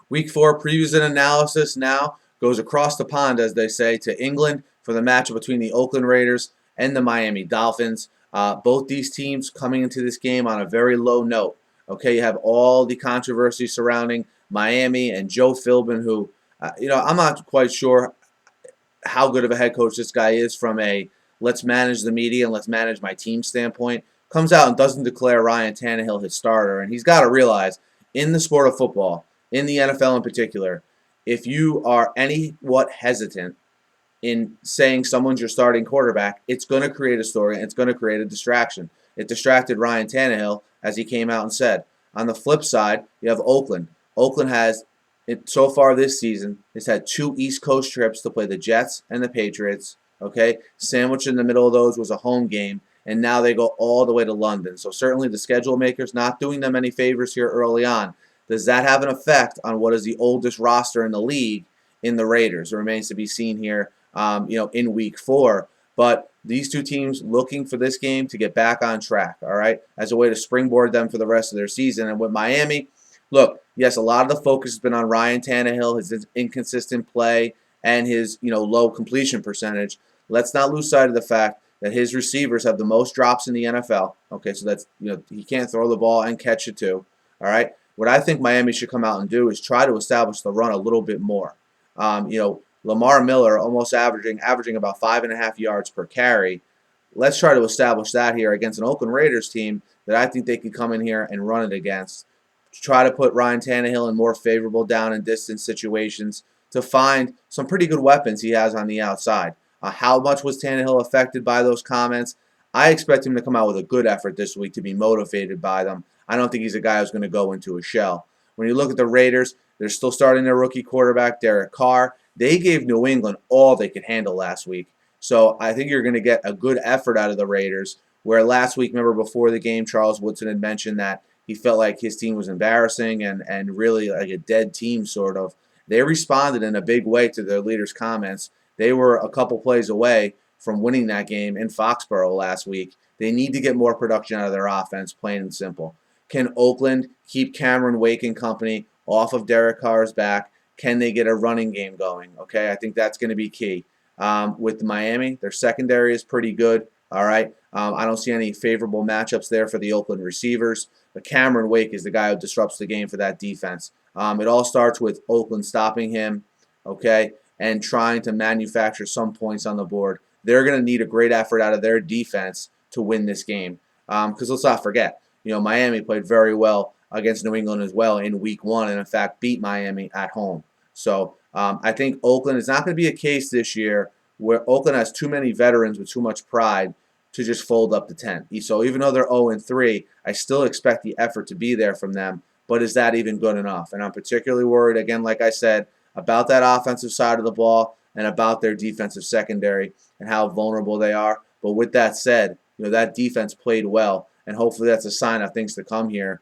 Week 4 previews and analysis now goes across the pond, as they say, to England for the matchup between the Oakland Raiders and the Miami Dolphins. Both these teams coming into this game on a very low note. Okay, you have all the controversy surrounding Miami and Joe Philbin, who, I'm not quite sure how good of a head coach this guy is from a let's manage the media and let's manage my team standpoint. Comes out and doesn't declare Ryan Tannehill his starter, and he's got to realize in the sport of football, in the NFL in particular, if you are anywhat hesitant in saying someone's your starting quarterback, it's going to create a story and it's going to create a distraction. It distracted Ryan Tannehill, as he came out and said. On the flip side, you have Oakland. Oakland has, so far this season, has had 2 East Coast trips to play the Jets and the Patriots. Okay, sandwiched in the middle of those was a home game, and now they go all the way to London. So certainly the schedule makers not doing them any favors here early on. Does that have an effect on what is the oldest roster in the league in the Raiders? It remains to be seen here, in Week 4. But these two teams looking for this game to get back on track, all right, as a way to springboard them for the rest of their season. And with Miami, look, yes, a lot of the focus has been on Ryan Tannehill, his inconsistent play, and his low completion percentage. Let's not lose sight of the fact that his receivers have the most drops in the NFL. Okay, so that's he can't throw the ball and catch it too. All right. What I think Miami should come out and do is try to establish the run a little bit more. Lamar Miller almost averaging about 5.5 yards per carry. Let's try to establish that here against an Oakland Raiders team that I think they could come in here and run it against. Try to put Ryan Tannehill in more favorable down and distance situations to find some pretty good weapons he has on the outside. How much was Tannehill affected by those comments? I expect him to come out with a good effort this week to be motivated by them. I don't think he's a guy who's going to go into a shell. When you look at the Raiders, they're still starting their rookie quarterback, Derek Carr. They gave New England all they could handle last week. So I think you're going to get a good effort out of the Raiders, where last week, remember before the game, Charles Woodson had mentioned that he felt like his team was embarrassing and really like a dead team sort of. They responded in a big way to their leader's comments. They were a couple plays away from winning that game in Foxborough last week. They need to get more production out of their offense, plain and simple. Can Oakland keep Cameron Wake and company off of Derek Carr's back? Can they get a running game going? Okay, I think that's going to be key. With Miami, their secondary is pretty good. All right, I don't see any favorable matchups there for the Oakland receivers. But Cameron Wake is the guy who disrupts the game for that defense. It all starts with Oakland stopping him, okay, and trying to manufacture some points on the board. They're going to need a great effort out of their defense to win this game. Because let's not forget, Miami played very well against New England as well in Week 1 and, in fact, beat Miami at home. So I think Oakland is not going to be a case this year where Oakland has too many veterans with too much pride to just fold up the tent. So even though they're 0-3, I still expect the effort to be there from them. But is that even good enough? And I'm particularly worried, again, like I said, about that offensive side of the ball and about their defensive secondary and how vulnerable they are. But with that said, that defense played well, and hopefully that's a sign of things to come here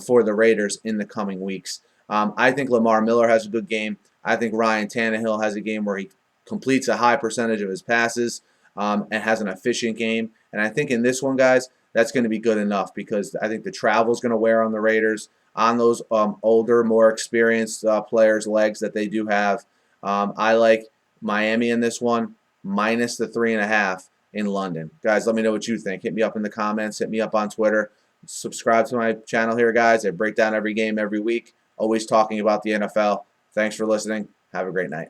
for the Raiders in the coming weeks. I think Lamar Miller has a good game. I think Ryan Tannehill has a game where he completes a high percentage of his passes and has an efficient game. And I think in this one, guys, that's going to be good enough because I think the travel is going to wear on the Raiders, on those older, more experienced players' legs that they do have. I like Miami in this one, minus the 3.5 in London. Guys, let me know what you think. Hit me up in the comments. Hit me up on Twitter. Subscribe to my channel here, guys. I break down every game every week, always talking about the NFL. Thanks for listening. Have a great night.